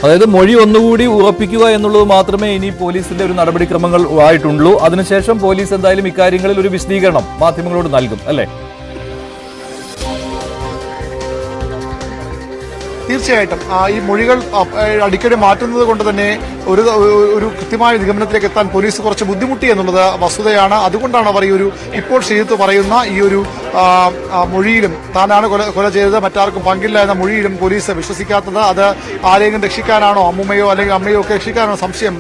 അതായത് മൊഴി ഒന്നുകൂടി ഉറപ്പിക്കുക എന്നുള്ളത് മാത്രമേ ഇനി പോലീസിന്റെ ഒരു നടപടിക്രമങ്ങൾ ആയിട്ടുള്ളൂ. അതിനുശേഷം പോലീസ് എന്തായാലും ഇക്കാര്യങ്ങളിൽ ഒരു വിശദീകരണം മാധ്യമങ്ങളോട് നൽകും അല്ലേ? തീർച്ചയായിട്ടും ഈ മൊഴികൾ അടിക്കടി മാറ്റുന്നത് കൊണ്ട് തന്നെ ഒരു കൃത്യമായ നിഗമനത്തിലേക്ക് എത്താൻ പോലീസ് കുറച്ച് ബുദ്ധിമുട്ടി എന്നുള്ളത് വസ്തുതയാണ്. അതുകൊണ്ടാണ് അവർ ഇപ്പോൾ ശ്രീജിത്ത് പറയുന്ന ഈ ഒരു മൊഴിയിലും താനാണ് കൊല ചെയ്തത്, മറ്റാർക്കും പങ്കില്ല എന്ന മൊഴിയിലും പോലീസ് വിശ്വസിക്കാത്തത്. അത് ആരെങ്കിലും രക്ഷിക്കാനാണോ, അമ്മുമ്മയോ അല്ലെങ്കിൽ അമ്മയോ ഒക്കെ രക്ഷിക്കാനാണോ സംശയം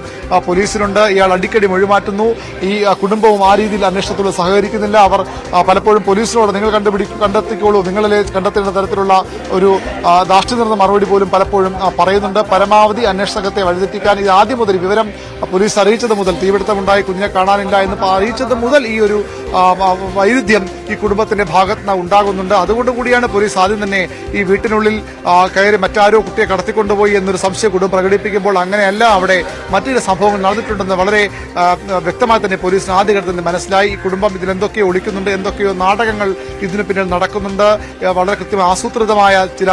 പോലീസിനുണ്ട്. ഇയാൾ അടിക്കടി മൊഴി മാറ്റുന്നു. ഈ കുടുംബവും ആ രീതിയിൽ അന്വേഷണത്തോട് സഹകരിക്കുന്നില്ല. അവർ പലപ്പോഴും പോലീസിനോട് നിങ്ങൾ കണ്ടെത്തിക്കോളൂ, നിങ്ങളിലെ കണ്ടെത്തേണ്ട തരത്തിലുള്ള ഒരു ധാർഷ്ട്യം മറുപടി പോലും പലപ്പോഴും പറയുന്നുണ്ട്. പരമാവധി അന്വേഷണ സംഘത്തെ വഴിതെറ്റിക്കാൻ ഇത് ആദ്യം മുതൽ വിവരം പോലീസ് അറിയിച്ചത് മുതൽ, തീപിടുത്തമുണ്ടായി കുഞ്ഞിനെ കാണാനില്ല എന്ന് അറിയിച്ചത് മുതൽ ഈ ഒരു വൈരുദ്ധ്യം ഈ കുടുംബത്തിന്റെ ഭാഗത്ത് നിന്ന് ഉണ്ടാകുന്നുണ്ട്. അതുകൊണ്ട് കൂടിയാണ് പോലീസ് ആദ്യം തന്നെ ഈ വീട്ടിനുള്ളിൽ കയറി മറ്റാരോ കുട്ടിയെ കടത്തിക്കൊണ്ടുപോയി എന്നൊരു സംശയ കുടുംബം പ്രകടിപ്പിക്കുമ്പോൾ അങ്ങനെയല്ല, അവിടെ മറ്റൊരു സംഭവങ്ങൾ നടന്നിട്ടുണ്ടെന്ന് വളരെ വ്യക്തമായി തന്നെ പോലീസിന് ആദ്യഘട്ടത്തിൽ തന്നെ മനസ്സിലായി. ഈ കുടുംബം ഇതിൽ എന്തൊക്കെയോ ഒളിക്കുന്നുണ്ട്, എന്തൊക്കെയോ നാടകങ്ങൾ ഇതിനു പിന്നിൽ നടക്കുന്നുണ്ട്, വളരെ കൃത്യമായി ആസൂത്രിതമായ ചില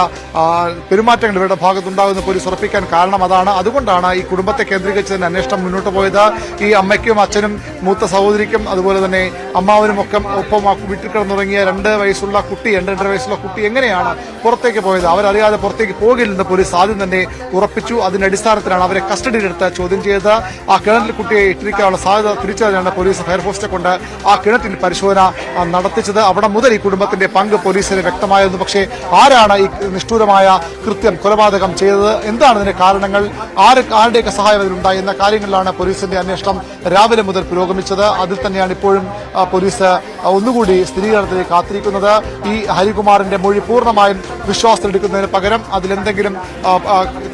പെരുമാറ്റങ്ങൾ ഇവരുടെ ഭാഗത്തുണ്ടാകുന്ന പോലീസ് ഉറപ്പിക്കാൻ കാരണം അതാണ്. അതുകൊണ്ടാണ് ഈ കുടുംബത്തെ കേന്ദ്രീകരിച്ച് തന്നെ അന്വേഷണം മുന്നോട്ട് പോയത്. ഈ അമ്മയ്ക്കും അച്ഛനും മൂത്ത സഹോദരിക്കും അതുപോലെ തന്നെ അമ്മാവനും ഒക്കെ ഒപ്പം വീട്ടിൽ കിടന്നുറങ്ങിയ 2 വയസ്സുള്ള കുട്ടി, 2.5 വയസ്സുള്ള കുട്ടി എങ്ങനെയാണ് പുറത്തേക്ക് പോയത്? അവരറിയാതെ പുറത്തേക്ക് പോകില്ലെന്ന് പോലീസ് ആദ്യം തന്നെ ഉറപ്പിച്ചു. അതിന്റെ അടിസ്ഥാനത്തിലാണ് അവരെ കസ്റ്റഡിയിലെടുത്ത് ചോദ്യം ചെയ്ത് ആ കിണറ്റിൽ കുട്ടിയെ ഇട്ടിരിക്കാനുള്ള സാധ്യത തിരിച്ചറിഞ്ഞാണ് പോലീസ് ഫയർഫോഴ്സിനെ കൊണ്ട് ആ കിണറ്റിൽ പരിശോധന നടത്തിച്ചത്. അവിടെ മുതൽ ഈ കുടുംബത്തിന്റെ പങ്ക് പോലീസിന് വ്യക്തമായിരുന്നു. പക്ഷേ ആരാണ് ഈ നിഷ്ഠൂരമായ കൃത്യം, കൊലപാതകം ചെയ്തത്, എന്താണ് ഇതിന്റെ കാരണങ്ങൾ, ആരുടെയൊക്കെ സഹായം അതിലുണ്ടായി എന്ന കാര്യങ്ങളിലാണ് പോലീസിന്റെ അന്വേഷണം രാവിലെ മുതൽ പുരോഗമിച്ചത്. അതിൽ തന്നെയാണ് ഇപ്പോഴും പോലീസ് ഒന്നുകൂടി സ്ഥിരീകരണത്തിലേക്ക് കാത്തിരിക്കുന്നത്. ഈ ഹരികുമാറിന്റെ മൊഴി പൂർണ്ണമായും വിശ്വാസത്തിലെടുക്കുന്നതിന് പകരം അതിലെന്തെങ്കിലും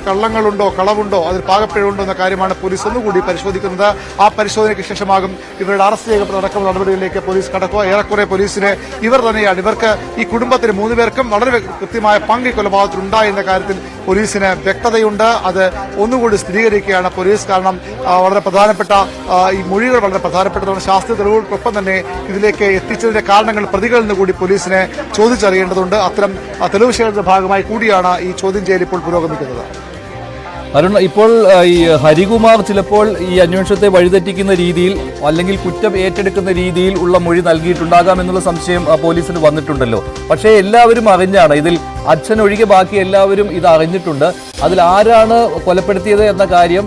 കള്ളങ്ങളുണ്ടോ, കളവുണ്ടോ, അതിൽ പാകപ്പിഴയുണ്ടോ എന്ന കാര്യമാണ് പോലീസ് ഒന്നുകൂടി പരിശോധിക്കുന്നത്. ആ പരിശോധനയ്ക്ക് ശേഷമാകും ഇവരുടെ അറസ്റ്റ് ചെയ്യപ്പെട്ട നടപടികളിലേക്ക് പോലീസ് കടക്കുക. ഏറെക്കുറെ പോലീസിന് ഇവർക്ക് ഈ കുടുംബത്തിന് 3 പേർക്കും വളരെ കൃത്യമായ പങ്ക് കൊലപാതകത്തിൽ ഉണ്ടായി എന്ന കാര്യത്തിൽ പോലീസിന് വ്യക്തതയുണ്ട്. അത് ഒന്നുകൂടി സ്ഥിരീകരിക്കുകയാണ് പോലീസ്. കാരണം വളരെ പ്രധാനപ്പെട്ട ഈ മൊഴികൾ വളരെ പ്രധാനപ്പെട്ടതാണ്. ശാസ്ത്രീയ തെളിവുകൾക്കൊപ്പം തന്നെ ഇതിലേക്ക് എത്തിച്ചതിന്റെ കാരണങ്ങൾ പ്രതികളിൽ നിന്ന് കൂടി പോലീസിനെ ചോദിച്ചറിയേണ്ടതുണ്ട്. അത്തരം തെളിവ് ശേഖരണത്തിന്റെ ഭാഗമായി കൂടിയാണ് ഈ ചോദ്യം ചെയ്യൽ ഇപ്പോൾ പുരോഗമിക്കുന്നത്. അരുൺ, ഇപ്പോൾ ഈ ഹരികുമാർ ചിലപ്പോൾ ഈ അന്വേഷണത്തെ വഴിതെറ്റിക്കുന്ന രീതിയിൽ അല്ലെങ്കിൽ കുറ്റം ഏറ്റെടുക്കുന്ന രീതിയിൽ ഉള്ള മൊഴി നൽകിയിട്ടുണ്ടാകാം എന്നുള്ള സംശയം പോലീസിന് വന്നിട്ടുണ്ടല്ലോ. പക്ഷേ എല്ലാവരും അറിഞ്ഞാണ്, ഇതിൽ അച്ഛനൊഴികെ ബാക്കി എല്ലാവരും ഇത് അറിഞ്ഞിട്ടുണ്ട്. അതിൽ ആരാണ് കൊലപ്പെടുത്തിയത് എന്ന കാര്യം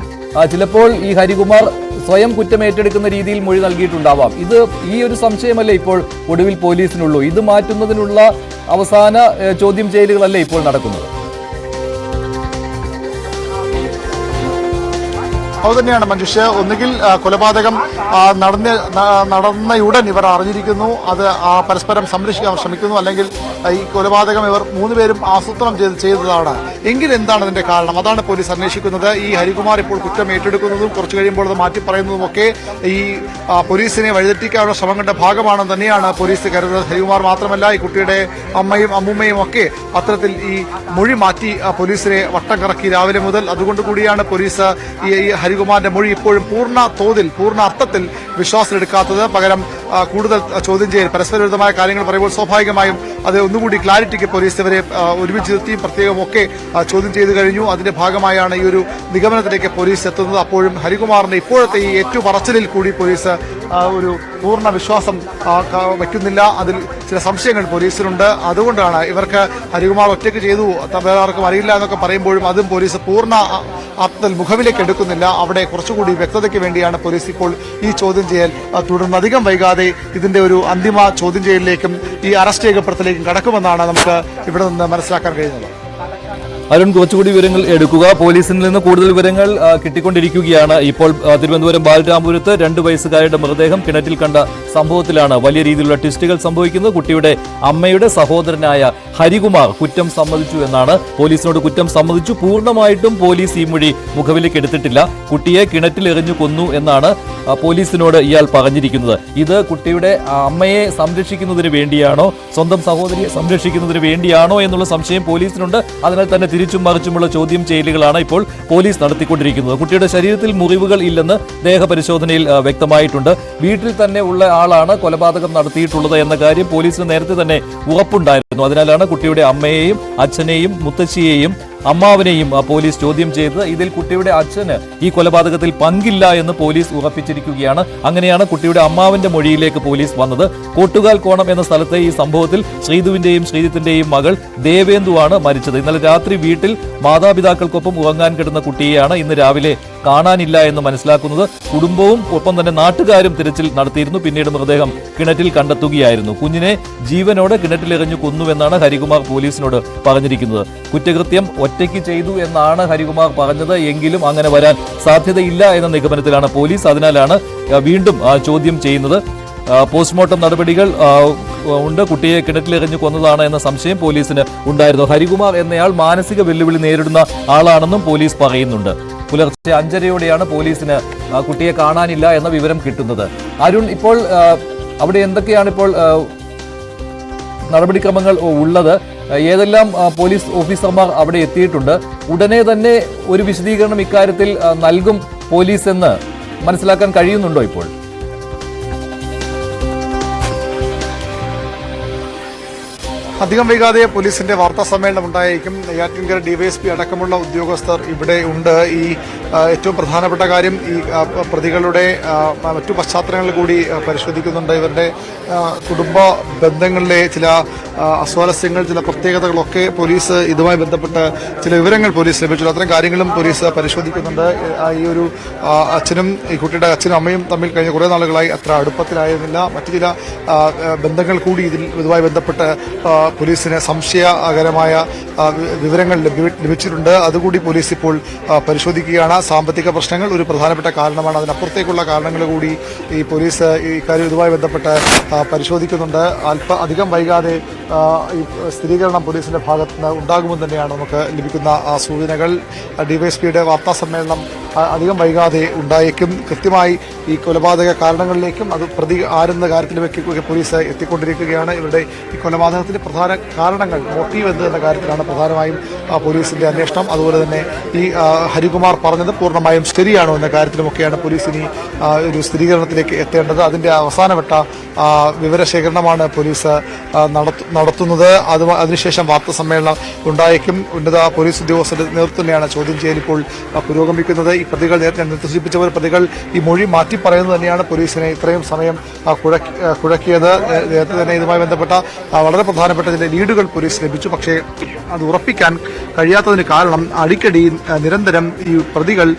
ചിലപ്പോൾ ഈ ഹരികുമാർ സ്വയം കുറ്റം ഏറ്റെടുക്കുന്ന രീതിയിൽ മൊഴി നൽകിയിട്ടുണ്ടാവാം. ഇത് ഈ ഒരു സംശയമല്ലേ ഇപ്പോൾ ഒടുവിൽ പോലീസിനുള്ളൂ. ഇത് മാറ്റുന്നതിനുള്ള അവസാന ചോദ്യം ചെയ്യലുകളല്ലേ ഇപ്പോൾ നടക്കുന്നത്? അതുതന്നെയാണ് മഞ്ജുഷ. ഒന്നുകിൽ കൊലപാതകം നടന്നയുടൻ ഇവർ അറിഞ്ഞിരിക്കുന്നു, അത് പരസ്പരം സംരക്ഷിക്കാൻ ശ്രമിക്കുന്നു, അല്ലെങ്കിൽ ഈ കൊലപാതകം ഇവർ 3 പേരും ആസൂത്രണം ചെയ്തതാണ്. എങ്കിൽ എന്താണ് ഇതിന്റെ കാരണം? അതാണ് പോലീസ് അന്വേഷിക്കുന്നത്. ഈ ഹരികുമാർ ഇപ്പോൾ കുറ്റം ഏറ്റെടുക്കുന്നതും കുറച്ചു കഴിയുമ്പോൾ അത് മാറ്റി പറയുന്നതുമൊക്കെ ഈ പോലീസിനെ വഴിതെറ്റിക്കാനുള്ള ശ്രമങ്ങളുടെ ഭാഗമാണെന്ന് തന്നെയാണ് പോലീസ് കരുതുന്നത്. ഹരികുമാർ മാത്രമല്ല, ഈ കുട്ടിയുടെ അമ്മയും അമ്മുമ്മയും ഒക്കെ അത്തരത്തിൽ ഈ മൊഴി മാറ്റി പോലീസിനെ വട്ടം കറക്കി രാവിലെ മുതൽ. അതുകൊണ്ട് കൂടിയാണ് പോലീസ് ഈ ഹരികുമാറിന്റെ മൊഴി ഇപ്പോഴും പൂർണ്ണ അർത്ഥത്തിൽ വിശ്വാസത്തിലെടുക്കാത്തത്. പകരം കൂടുതൽ ചോദ്യം ചെയ്യൽ, പരസ്പരവിരുദ്ധമായ കാര്യങ്ങൾ പറയുമ്പോൾ സ്വാഭാവികമായും അത് ഒന്നുകൂടി ക്ലാരിറ്റിക്ക് പോലീസ് ഇവരെ ഒരുമിച്ച് നിർത്തിയും പ്രത്യേകം ഒക്കെ ചോദ്യം ചെയ്തു കഴിഞ്ഞു. അതിന്റെ ഭാഗമായാണ് ഈ ഒരു നിഗമനത്തിലേക്ക് പോലീസ് എത്തുന്നത്. അപ്പോഴും ഹരികുമാറിന്റെ ഇപ്പോഴത്തെ ഈ ഏറ്റുപറച്ചിലിൽ കൂടി പോലീസ് ഒരു പൂർണ്ണ വിശ്വാസം വയ്ക്കുന്നില്ല. അതിൽ ചില സംശയങ്ങൾ പോലീസിനുണ്ട്. അതുകൊണ്ടാണ് ഇവർക്ക് ഹരികുമാർ ഒറ്റയ്ക്ക് ചെയ്തു, വേറെ ആർക്കും അറിയില്ല എന്നൊക്കെ പറയുമ്പോഴും അതും പോലീസ് പൂർണ്ണ അർത്ഥത്തിൽ മുഖവിലേക്ക് എടുക്കുന്നില്ല. അവിടെ കുറച്ചുകൂടി വ്യക്തതയ്ക്ക് വേണ്ടിയാണ് പോലീസ് ഇപ്പോൾ ഈ ചോദ്യം ചെയ്യൽ തുടർന്ന് അധികം വൈകാതെ ഇതിന്റെ ഒരു അന്തിമ ചോദ്യം ചെയ്യലിലേക്കും ഈ അറസ്റ്റ് രേഖപ്പെടുത്തലേക്കും കടക്കുമെന്നാണ് നമുക്ക് ഇവിടെ നിന്ന് മനസ്സിലാക്കാൻ കഴിയുന്നത്. അരുൺ, കുറച്ചുകൂടി വിവരങ്ങൾ എടുക്കുക. പോലീസിൽ നിന്ന് കൂടുതൽ വിവരങ്ങൾ കിട്ടിക്കൊണ്ടിരിക്കുകയാണ്. ഇപ്പോൾ തിരുവനന്തപുരം ബാലരാമപുരത്ത് 2 വയസ്സുകാരുടെ മൃതദേഹം കിണറ്റിൽ കണ്ട സംഭവത്തിലാണ് വലിയ രീതിയിലുള്ള ട്വിസ്റ്റുകൾ സംഭവിക്കുന്നത്. കുട്ടിയുടെ അമ്മയുടെ സഹോദരനായ ഹരികുമാർ കുറ്റം സമ്മതിച്ചു എന്നാണ്. പോലീസിനോട് കുറ്റം സമ്മതിച്ചു. പൂർണ്ണമായിട്ടും പോലീസ് ഈ മൊഴി മുഖവിലേക്ക് എടുത്തിട്ടില്ല. കുട്ടിയെ കിണറ്റിൽ എറിഞ്ഞു കൊന്നു എന്നാണ് പോലീസിനോട് ഇയാൾ പറഞ്ഞിരിക്കുന്നത്. ഇത് കുട്ടിയുടെ അമ്മയെ സംരക്ഷിക്കുന്നതിന് വേണ്ടിയാണോ, സ്വന്തം സഹോദരിയെ സംരക്ഷിക്കുന്നതിന് വേണ്ടിയാണോ എന്നുള്ള സംശയം പോലീസിനുണ്ട്. അതിനാൽ തന്നെ തിരിച്ചും മറിച്ചുമുള്ള ചോദ്യം ചെയ്യലുകളാണ് ഇപ്പോൾ പോലീസ് നടത്തിക്കൊണ്ടിരിക്കുന്നത്. കുട്ടിയുടെ ശരീരത്തിൽ മുറിവുകൾ ഇല്ലെന്ന് ദേഹപരിശോധനയിൽ വ്യക്തമായിട്ടുണ്ട്. വീട്ടിൽ തന്നെ ഉള്ള ആളാണ് കൊലപാതകം നടത്തിയിട്ടുള്ളത് എന്ന കാര്യം പോലീസിന് നേരത്തെ തന്നെ ഉറപ്പുണ്ടായിരുന്നു. അതിനാലാണ് കുട്ടിയുടെ അമ്മയെയും അച്ഛനെയും മുത്തശ്ശിയെയും അമ്മാവനെയും പോലീസ് ചോദ്യം ചെയ്തത്. ഇതിൽ കുട്ടിയുടെ അച്ഛന് ഈ കൊലപാതകത്തിൽ പങ്കില്ല എന്ന് പോലീസ് ഉറപ്പിച്ചിരിക്കുകയാണ്. അങ്ങനെയാണ് കുട്ടിയുടെ അമ്മാവന്റെ മൊഴിയിലേക്ക് പോലീസ് വന്നത്. കോട്ടുകാൽ കോണം എന്ന സ്ഥലത്തെ ഈ സംഭവത്തിൽ ശ്രീധുവിന്റെയും ശ്രീജിത്തിന്റെയും മകൾ ദേവേന്ദുവാണ് മരിച്ചത്. ഇന്നലെ രാത്രി വീട്ടിൽ മാതാപിതാക്കൾക്കൊപ്പം ഉറങ്ങാൻ കിടന്ന കുട്ടിയെയാണ് ഇന്ന് രാവിലെ കാണാനില്ല എന്ന് മനസ്സിലാക്കുന്നത്. കുടുംബവും ഒപ്പം തന്നെ നാട്ടുകാരും തിരച്ചിൽ നടത്തിയിരുന്നു. പിന്നീട് മൃതദേഹം കിണറ്റിൽ കണ്ടെത്തുകയായിരുന്നു. കുഞ്ഞിനെ ജീവനോടെ കിണറ്റിലെറിഞ്ഞു കൊന്നുവെന്നാണ് ഹരികുമാർ പോലീസിനോട് പറഞ്ഞിരിക്കുന്നത്. കുറ്റകൃത്യം ഒറ്റയ്ക്ക് ചെയ്തു എന്നാണ് ഹരികുമാർ പറഞ്ഞത്. എങ്കിലും അങ്ങനെ വരാൻ സാധ്യതയില്ല എന്ന നിഗമനത്തിലാണ് പോലീസ്. അതിനാലാണ് വീണ്ടും ചോദ്യം ചെയ്യുന്നത്. പോസ്റ്റ്മോർട്ടം നടപടികൾ ഉണ്ട്. കുട്ടിയെ കിണറ്റിലെറിഞ്ഞു കൊന്നതാണ് എന്ന സംശയം പോലീസിന് ഉണ്ടായിരുന്നു. ഹരികുമാർ എന്നയാൾ മാനസിക വെല്ലുവിളി നേരിടുന്ന ആളാണെന്നും പോലീസ് പറയുന്നുണ്ട്. പുലർച്ചെ 5:30യോടെയാണ് പോലീസിന് കുട്ടിയെ കാണാനില്ല എന്ന വിവരം കിട്ടുന്നത്. അരുൺ, ഇപ്പോൾ അവിടെ എന്തൊക്കെയാണ് ഇപ്പോൾ നടപടിക്രമങ്ങൾ ഉള്ളത്? ഏതെല്ലാം പോലീസ് ഓഫീസർമാർ അവിടെ എത്തിയിട്ടുണ്ട്? ഉടനെ തന്നെ ഒരു വിശദീകരണം ഇക്കാര്യത്തിൽ നൽകും പോലീസ് എന്ന് മനസ്സിലാക്കാൻ കഴിയുന്നുണ്ടോ ഇപ്പോൾ? അധികം വൈകാതെ പോലീസിന്റെ വാർത്താ സമ്മേളനം ഉണ്ടായിരിക്കും. നെയ്യാറ്റിൻകര ഡിവൈഎസ്പി അടക്കമുള്ള ഉദ്യോഗസ്ഥർ ഇവിടെ ഉണ്ട്. ഈ ഏറ്റവും പ്രധാനപ്പെട്ട കാര്യം ഈ പ്രതികളുടെ മറ്റു പശ്ചാത്തലങ്ങൾ കൂടി പരിശോധിക്കുന്നുണ്ട്. ഇവരുടെ കുടുംബ ബന്ധങ്ങളിലെ ചില അസ്വാരസ്യങ്ങൾ, ചില പ്രത്യേകതകളൊക്കെ പോലീസ് ഇതുമായി ബന്ധപ്പെട്ട് ചില വിവരങ്ങൾ പോലീസ് ലഭിച്ചു. അത്തരം കാര്യങ്ങളും പോലീസ് പരിശോധിക്കുന്നുണ്ട്. ഈ ഒരു അച്ഛനും ഈ കുട്ടിയുടെ അച്ഛനും അമ്മയും തമ്മിൽ കഴിഞ്ഞ കുറേ നാളുകളായി അത്ര അടുപ്പത്തിലായിരുന്നില്ല. മറ്റു ചില ബന്ധങ്ങൾ കൂടി ഇതുമായി ബന്ധപ്പെട്ട് പോലീസിന് സംശയകരമായ വിവരങ്ങൾ ലഭിച്ചിട്ടുണ്ട്. അതുകൂടി പോലീസ് ഇപ്പോൾ പരിശോധിക്കുകയാണ്. സാമ്പത്തിക പ്രശ്നങ്ങൾ ഒരു പ്രധാനപ്പെട്ട കാരണമാണ്. അതിനപ്പുറത്തേക്കുള്ള കാരണങ്ങൾ കൂടി ഈ പോലീസ് ഇക്കാര്യം ഇതുമായി ബന്ധപ്പെട്ട് പരിശോധിക്കുന്നുണ്ട്. അധികം വൈകാതെ ഈ സ്ഥിരീകരണം പോലീസിന്റെ ഭാഗത്ത് നിന്ന് ഉണ്ടാകുമെന്ന് തന്നെയാണ് നമുക്ക് ലഭിക്കുന്ന സൂചനകൾ. ഡിവൈഎസ്പിയുടെ വാർത്താ സമ്മേളനം അധികം വൈകാതെ ഉണ്ടായേക്കും. കൃത്യമായി ഈ കൊലപാതക കാരണങ്ങളിലേക്കും അത് പ്രതി ആരെന്ന കാര്യത്തിലുമൊക്കെ പോലീസ് എത്തിക്കൊണ്ടിരിക്കുകയാണ്. ഇവരുടെ ഈ കൊലപാതകത്തിന്റെ പ്രധാന കാരണങ്ങൾ, മോട്ടീവ് എന്ത് എന്ന കാര്യത്തിലാണ് പ്രധാനമായും പോലീസിന്റെ അന്വേഷണം. അതുപോലെ തന്നെ ഈ ഹരികുമാർ പറഞ്ഞത് പൂർണ്ണമായും ശരിയാണോ എന്ന കാര്യത്തിലുമൊക്കെയാണ് പോലീസ് ഇനി ഒരു സ്ഥിരീകരണത്തിലേക്ക് എത്തേണ്ടത്. അതിന്റെ അവസാനവട്ട വിവരശേഖരണമാണ് പോലീസ് നടത്തുന്നത്. അതിനുശേഷം വാർത്താ സമ്മേളനം ഉണ്ടായേക്കും. ഉന്നത പോലീസ് ഉദ്യോഗസ്ഥരുടെ നേതൃത്വം തന്നെയാണ് ചോദ്യം ചെയ്യൽ ഇപ്പോൾ പുരോഗമിക്കുന്നത്. ഈ പ്രതികൾ നേരത്തെ നിർദ്ദേശിപ്പിച്ചവർ പ്രതികൾ ഈ മൊഴി മാറ്റി പറയുന്നത് തന്നെയാണ് പോലീസിനെ ഇത്രയും സമയം കുഴക്കിയത്. നേരത്തെ തന്നെ ഇതുമായി ബന്ധപ്പെട്ട വളരെ പ്രധാനപ്പെട്ട ചില ലീഡുകൾ പോലീസ് ലഭിച്ചു. പക്ഷേ അത് ഉറപ്പിക്കാൻ കഴിയാത്തതിന് കാരണം അടിക്കടി നിരന്തരം ഈ പ്രതികൾ